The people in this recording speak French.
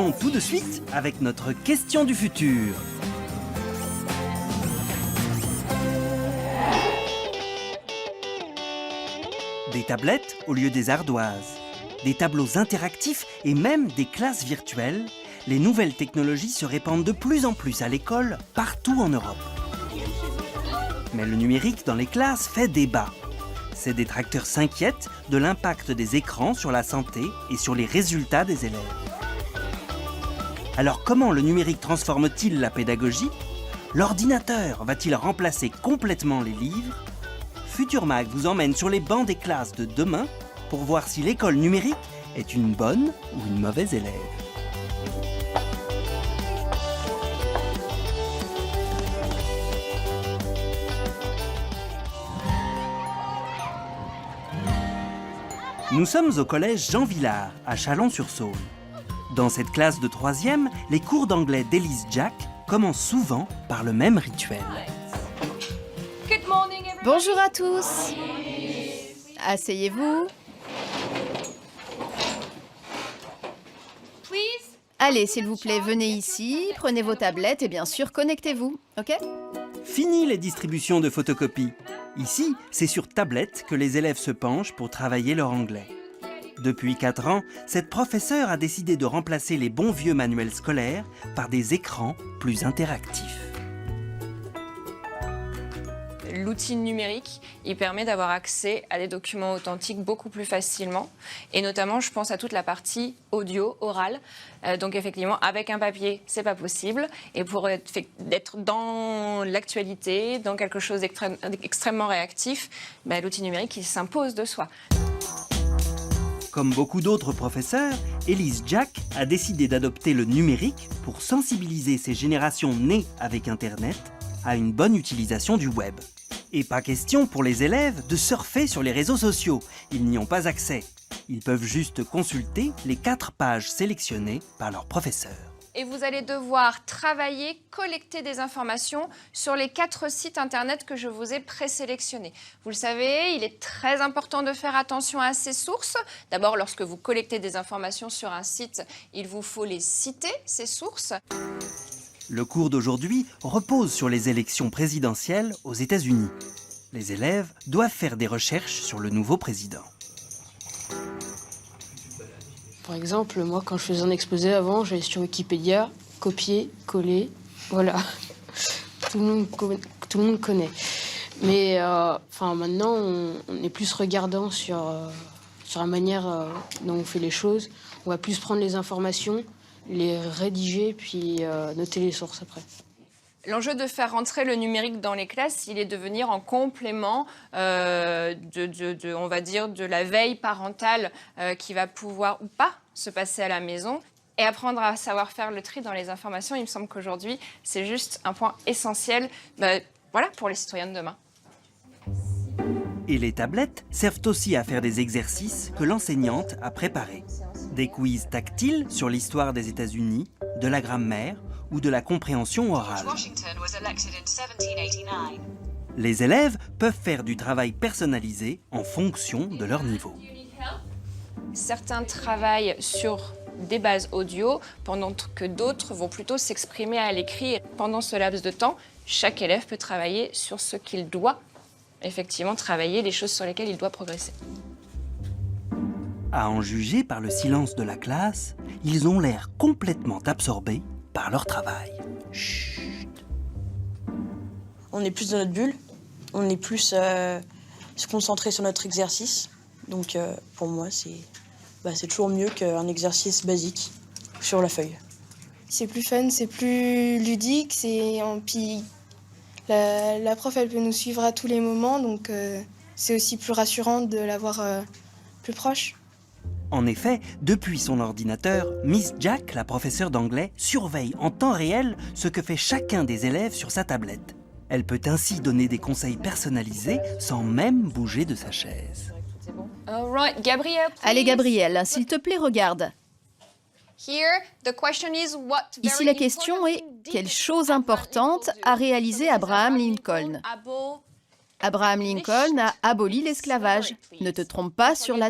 Commençons tout de suite avec notre question du futur. Des tablettes au lieu des ardoises, des tableaux interactifs et même des classes virtuelles, les nouvelles technologies se répandent de plus en plus à l'école, partout en Europe. Mais le numérique dans les classes fait débat. Ces détracteurs s'inquiètent de l'impact des écrans sur la santé et sur les résultats des élèves. Alors comment le numérique transforme-t-il la pédagogie? L'ordinateur va-t-il remplacer complètement les livres? Futur Mag vous emmène sur les bancs des classes de demain pour voir si l'école numérique est une bonne ou une mauvaise élève. Nous sommes au collège Jean Villard, à Chalon-sur-Saône. Dans cette classe de 3e, les cours d'anglais d'Elise Jack commencent souvent par le même rituel. Bonjour à tous. Asseyez-vous. Allez, s'il vous plaît, venez ici, prenez vos tablettes et bien sûr, connectez-vous, ok? Fini les distributions de photocopies. Ici, c'est sur tablette que les élèves se penchent pour travailler leur anglais. Depuis 4 ans, cette professeure a décidé de remplacer les bons vieux manuels scolaires par des écrans plus interactifs. L'outil numérique, il permet d'avoir accès à des documents authentiques beaucoup plus facilement. Et notamment, je pense à toute la partie audio, orale. Donc effectivement, avec un papier, c'est pas possible. Et pour être dans l'actualité, dans quelque chose d'extrêmement réactif, l'outil numérique, il s'impose de soi. Comme beaucoup d'autres professeurs, Elise Jack a décidé d'adopter le numérique pour sensibiliser ces générations nées avec Internet à une bonne utilisation du web. Et pas question pour les élèves de surfer sur les réseaux sociaux. Ils n'y ont pas accès. Ils peuvent juste consulter les 4 pages sélectionnées par leur professeur. Et vous allez devoir travailler, collecter des informations sur les 4 sites internet que je vous ai présélectionnés. Vous le savez, il est très important de faire attention à ces sources. D'abord, lorsque vous collectez des informations sur un site, il vous faut les citer, ces sources. Le cours d'aujourd'hui repose sur les élections présidentielles aux États-Unis. Les élèves doivent faire des recherches sur le nouveau président. Par exemple, moi, quand je faisais un exposé avant, j'allais sur Wikipédia, copier, coller, voilà. Tout le monde connaît. Mais maintenant, on est plus regardant sur la manière dont on fait les choses. On va plus prendre les informations, les rédiger, puis noter les sources après. L'enjeu de faire rentrer le numérique dans les classes, il est de venir en complément on va dire, de la veille parentale qui va pouvoir ou pas se passer à la maison. Et apprendre à savoir faire le tri dans les informations, il me semble qu'aujourd'hui, c'est juste un point essentiel pour les citoyens de demain. Et les tablettes servent aussi à faire des exercices que l'enseignante a préparés. Des quiz tactiles sur l'histoire des États-Unis, de la grammaire ou de la compréhension orale. Les élèves peuvent faire du travail personnalisé en fonction de leur niveau. Certains travaillent sur des bases audio, pendant que d'autres vont plutôt s'exprimer à l'écrit. Pendant ce laps de temps, chaque élève peut travailler sur ce qu'il doit effectivement travailler, les choses sur lesquelles il doit progresser. À en juger par le silence de la classe, ils ont l'air complètement absorbés par leur travail. Chut. On est plus dans notre bulle, on est plus se concentrer sur notre exercice. Donc pour moi, c'est toujours mieux qu'un exercice basique sur la feuille. C'est plus fun, c'est plus ludique, puis la prof, elle peut nous suivre à tous les moments, donc c'est aussi plus rassurant de l'avoir plus proche. En effet, depuis son ordinateur, Miss Jack, la professeure d'anglais, surveille en temps réel ce que fait chacun des élèves sur sa tablette. Elle peut ainsi donner des conseils personnalisés sans même bouger de sa chaise. Alright, Gabriel, please. Allez, Gabriel, s'il te plaît, regarde. Ici, la question est « Quelle chose importante a réalisé Abraham Lincoln ?» Abraham Lincoln a aboli l'esclavage. Ne te trompe pas sur la